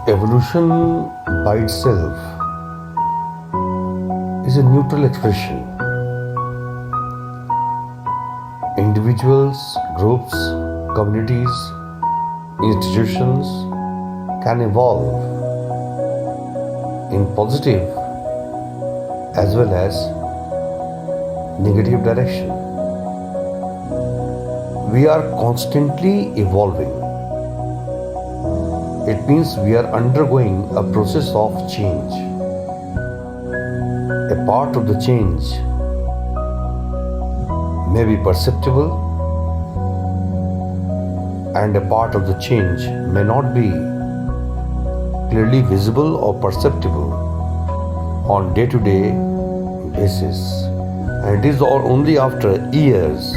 Evolution by itself is a neutral expression. Individuals, groups, communities, institutions can evolve in positive as well as negative direction. We are constantly evolving. It means we are undergoing a process of change. A part of the change may be perceptible and a part of the change may not be clearly visible or perceptible on day-to-day basis. And it is only after years,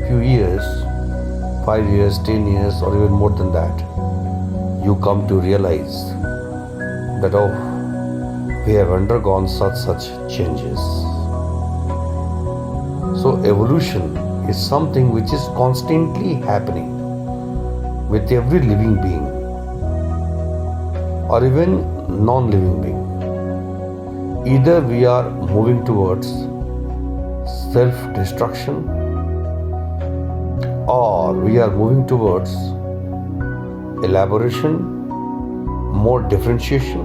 few years, 5 years, 10 years or even more than that, you come to realize that we have undergone such changes. So evolution is something which is constantly happening with every living being or even non-living being. Either we are moving towards self-destruction or we are moving towards elaboration, more differentiation,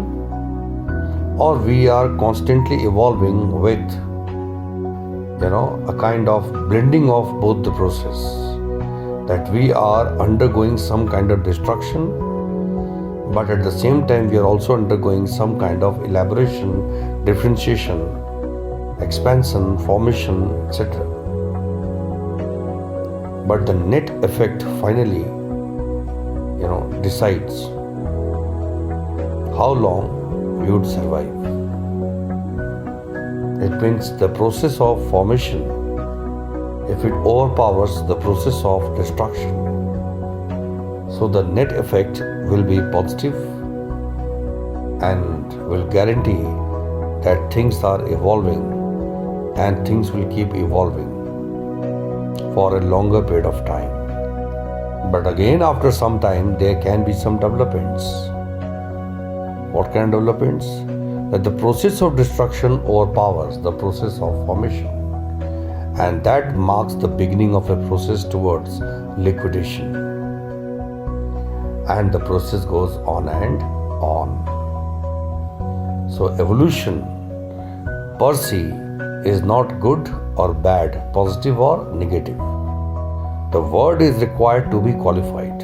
or we are constantly evolving with a kind of blending of both the process, that we are undergoing some kind of destruction, but at the same time we are also undergoing some kind of elaboration, differentiation, expansion, formation, etc. But the net effect finally decides how long we would survive. It means the process of formation, if it overpowers the process of destruction, so the net effect will be positive and will guarantee that things are evolving and things will keep evolving for a longer period of time. But again, after some time, there can be some developments. What kind of developments? That the process of destruction overpowers the process of formation, and that marks the beginning of a process towards liquidation. And the process goes on and on. So evolution per se is not good or bad, positive or negative. The word is required to be qualified.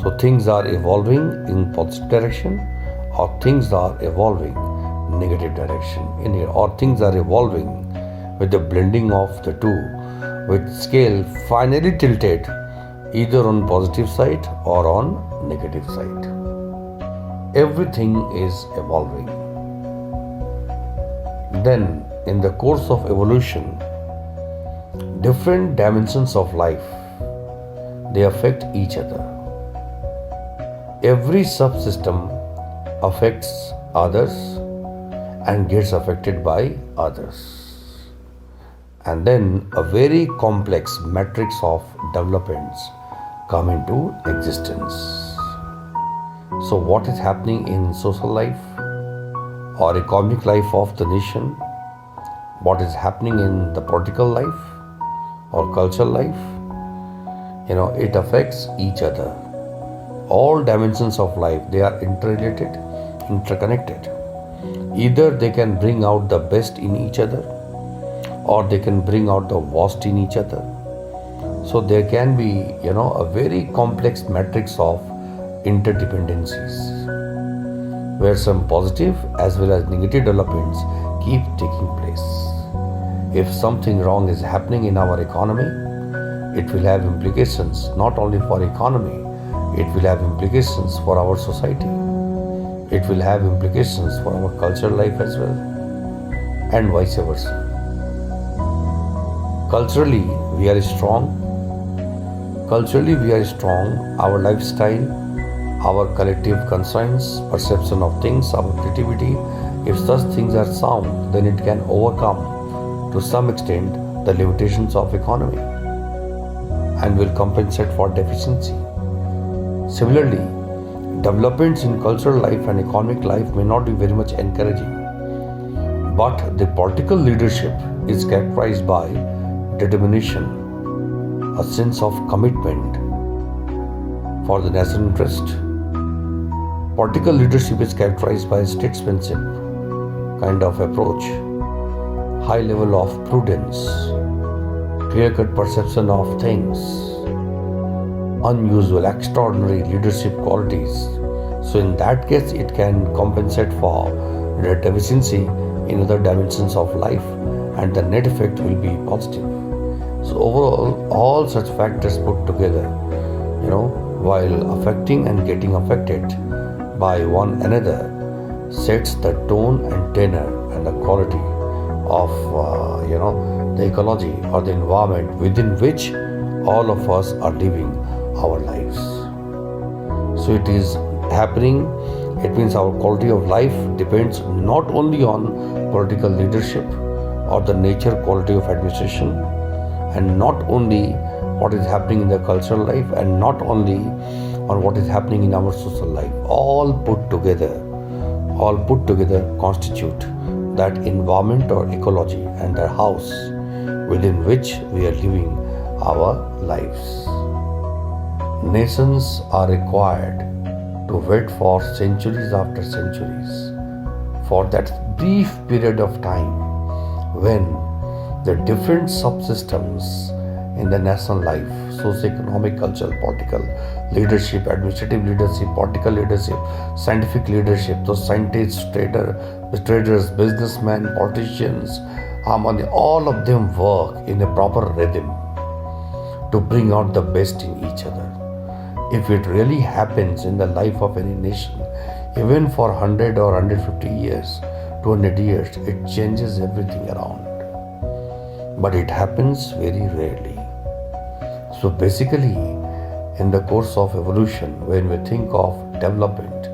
So things are evolving in positive direction or things are evolving negative direction, or things are evolving with the blending of the two, with scale finally tilted either on positive side or on negative side. Everything is evolving. Then in the course of evolution, different dimensions of life, they affect each other. Every subsystem affects others and gets affected by others. And then a very complex matrix of developments come into existence. So what is happening in social life or economic life of the nation? What is happening in the political life or cultural life? It affects each other. All dimensions of life, they are interrelated, interconnected. Either they can bring out the best in each other or they can bring out the worst in each other. So there can be, a very complex matrix of interdependencies where some positive as well as negative developments keep taking place. If something wrong is happening in our economy, it will have implications not only for economy, it will have implications for our society. It will have implications for our cultural life as well, and vice versa. Culturally, we are strong. Our lifestyle, our collective conscience, perception of things, our creativity, if such things are sound, then it can overcome to some extent the limitations of economy and will compensate for deficiency. Similarly, Developments in cultural life and economic life may not be very much encouraging, but the political leadership is characterized by determination, a sense of commitment for the national interest. Political leadership is characterized by statesmanship kind of approach, high level of prudence, clear-cut perception of things, unusual, extraordinary leadership qualities. So in that case, it can compensate for the deficiency in other dimensions of life, and the net effect will be positive. So overall, all such factors put together, while affecting and getting affected by one another, sets the tone and tenor and the quality of the ecology or the environment within which all of us are living our lives. So it is happening. It means our quality of life depends not only on political leadership or the nature quality of administration, and not only what is happening in the cultural life, and not only on what is happening in our social life. All put together constitute that environment or ecology and the house within which we are living our lives. Nations are required to wait for centuries after centuries for that brief period of time when the different subsystems in the national life, socio-economic, cultural, political leadership, administrative leadership, political leadership, scientific leadership, those scientists, traders, businessmen, politicians, all of them work in a proper rhythm to bring out the best in each other. If it really happens in the life of any nation, even for 100 or 150 years, 200 years, it changes everything around. But it happens very rarely. So basically, in the course of evolution, when we think of development,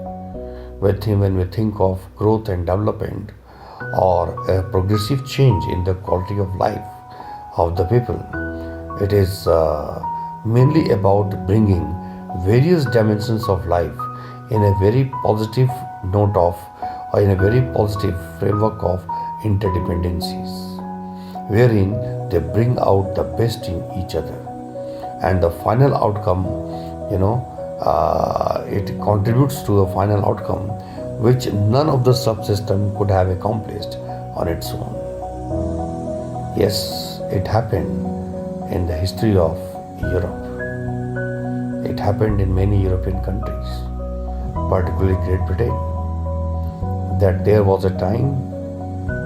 when we think of growth and development, or a progressive change in the quality of life of the people, it is mainly about bringing various dimensions of life in a very positive note of, or in a very positive framework of interdependencies, wherein they bring out the best in each other. And the final outcome, it contributes to a final outcome which none of the subsystem could have accomplished on its own. Yes, it happened in the history of Europe. It happened in many European countries, particularly Great Britain, that there was a time,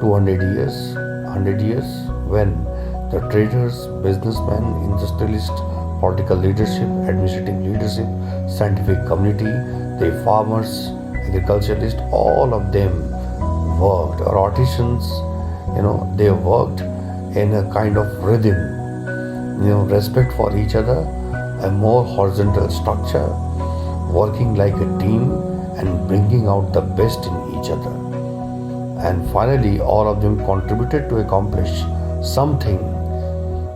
200 years, 100 years, when the traders, businessmen, industrialists, political leadership, administrative leadership, scientific community, the farmers, agriculturalists, all of them worked, or artisans, they worked in a kind of rhythm, respect for each other, a more horizontal structure, working like a team and bringing out the best in each other. And finally, all of them contributed to accomplish something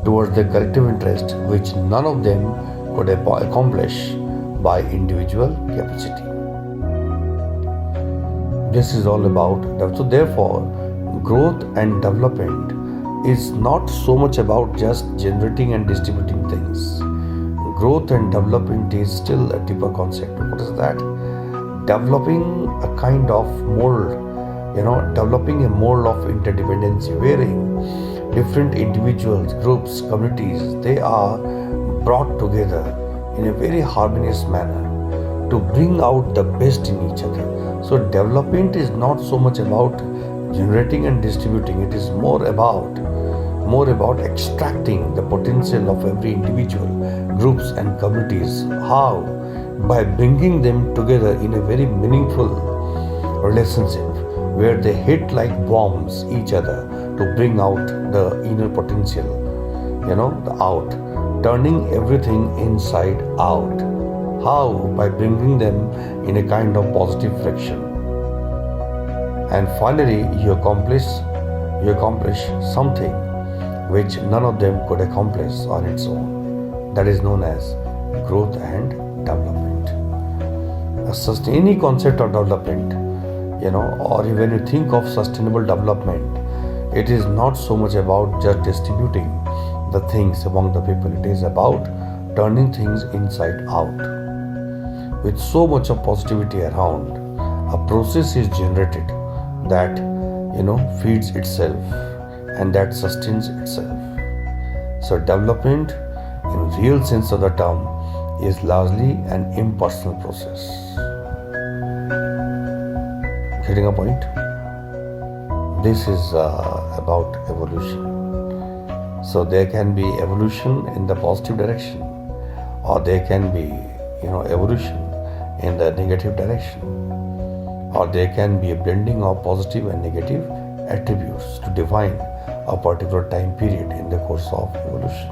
towards the collective interest which none of them could accomplish by individual capacity. This is all about. So therefore, growth and development is not so much about just generating and distributing things. Growth and development is still a deeper concept. What is that? Developing a kind of mold, developing a mold of interdependency, wherein different individuals, groups, communities, they are brought together in a very harmonious manner to bring out the best in each other. So development is not so much about generating and distributing. It is more about extracting the potential of every individual, groups and communities. How? By bringing them together in a very meaningful relationship where they hit like bombs each other to bring out the inner potential, the out, turning everything inside out. How? By bringing them in a kind of positive friction. And finally, you accomplish something which none of them could accomplish on its own. That is known as growth and development. any concept of development, or when you think of sustainable development, it is not so much about just distributing the things among the people. It is about turning things inside out. With so much of positivity around, a process is generated that feeds itself and that sustains itself. So development in real sense of the term is largely an impersonal process. Getting a point? This is about evolution. So there can be evolution in the positive direction, or there can be evolution in the negative direction, or there can be a blending of positive and negative attributes to define a particular time period in the course of evolution.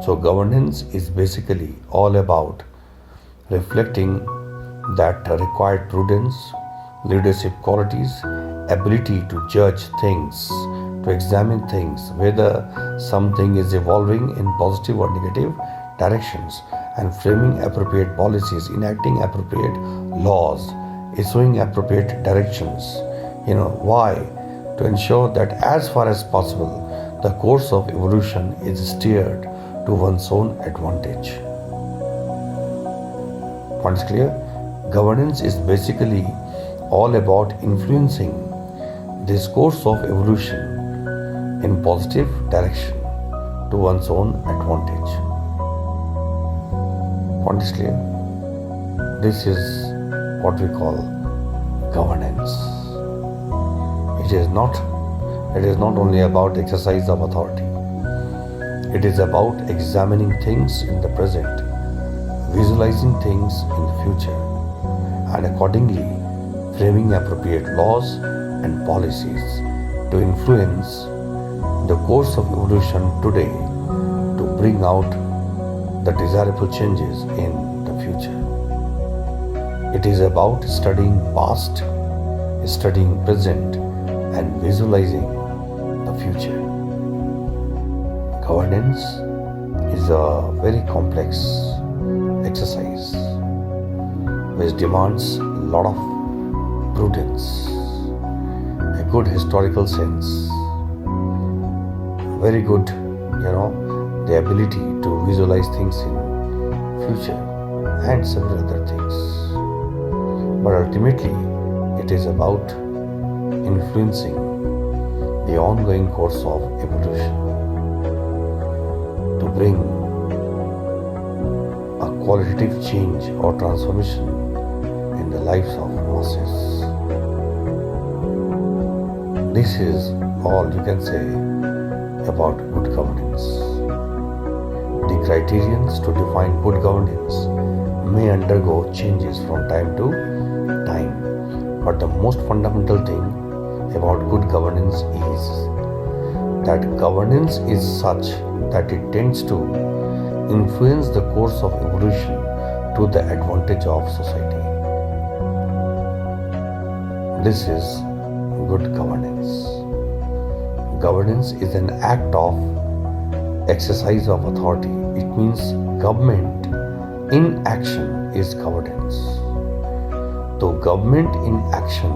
So governance is basically all about reflecting that required prudence, leadership qualities, ability to judge things, to examine things, whether something is evolving in positive or negative directions, and framing appropriate policies, enacting appropriate laws, issuing appropriate directions. Why? To ensure that as far as possible, the course of evolution is steered to one's own advantage. Point is clear? Governance is basically all about influencing this course of evolution in positive direction to one's own advantage. Point is clear? This is what we call governance. It is not only about exercise of authority. It is about examining things in the present, visualizing things in the future, and accordingly framing appropriate laws and policies to influence the course of evolution today to bring out the desirable changes in the future. It is about studying past, studying present, and visualizing the future. Governance is a very complex exercise which demands a lot of prudence, a good historical sense, very good, the ability to visualize things in future and several other things. But ultimately, it is about influencing the ongoing course of evolution to bring a qualitative change or transformation in the lives of masses. This is all you can say about good governance. The criterions to define good governance may undergo changes from time to time, but the most fundamental thing about good governance is that governance is such that it tends to influence the course of evolution to the advantage of society. This is good governance. Governance is an act of exercise of authority. It means government in action is governance. So government in action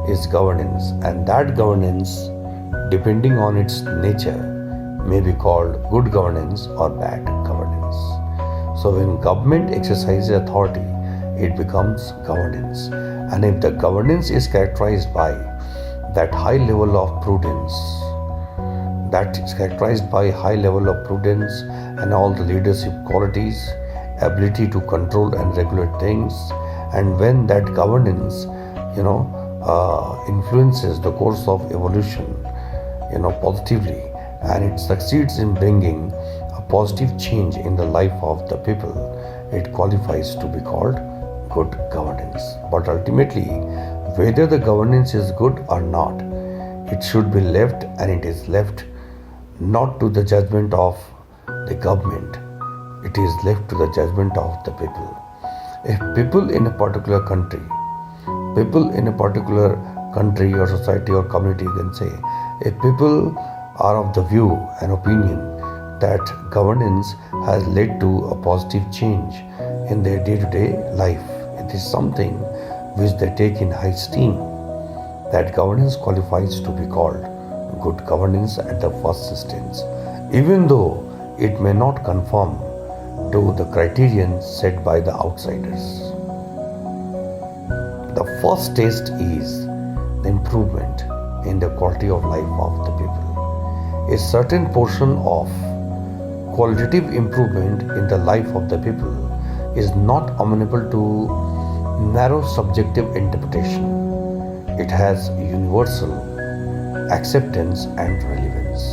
is governance, and that governance, depending on its nature, may be called good governance or bad governance. So when government exercises authority, it becomes governance. And if the governance is characterized by that high level of prudence, and all the leadership qualities, ability to control and regulate things, and when that governance, influences the course of evolution, positively, and it succeeds in bringing a positive change in the life of the people, it qualifies to be called good governance. But ultimately, whether the governance is good or not, it should be left, and it is left not to the judgment of the government, it is left to the judgment of the people. If people in a particular country or society or community, you can say, if people are of the view and opinion that governance has led to a positive change in their day-to-day life. It is something which they take in high esteem. That governance qualifies to be called good governance at the first instance, even though it may not conform to the criterion set by the outsiders. The first test is the improvement in the quality of life of the people. A certain portion of qualitative improvement in the life of the people is not amenable to narrow subjective interpretation. It has universal acceptance and relevance.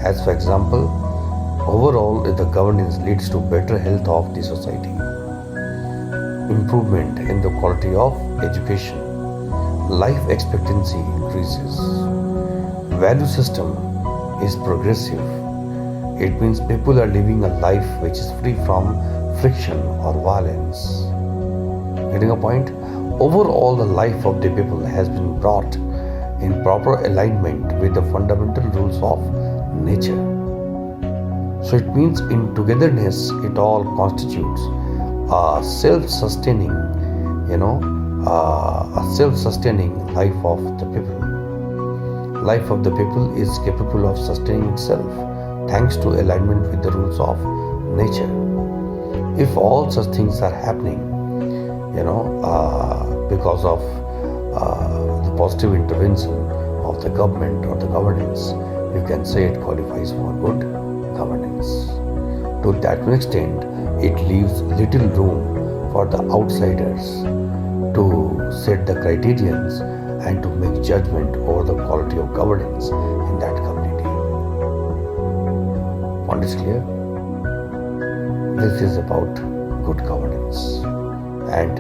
As for example, overall, if the governance leads to better health of the society, improvement in the quality of education, life expectancy increases, value system is progressive, it means people are living a life which is free from friction or violence. Getting a point? Overall, the life of the people has been brought in proper alignment with the fundamental rules of nature. So it means in togetherness, it all constitutes a self-sustaining, a self-sustaining life of the people. Life of the people is capable of sustaining itself thanks to alignment with the rules of nature. If all such things are happening, because of the positive intervention of the government or the governance, you can say it qualifies for good governance. To that extent, it leaves little room for the outsiders to set the criterions and to make judgment over the quality of governance in that community. Point is clear? This is about good governance, and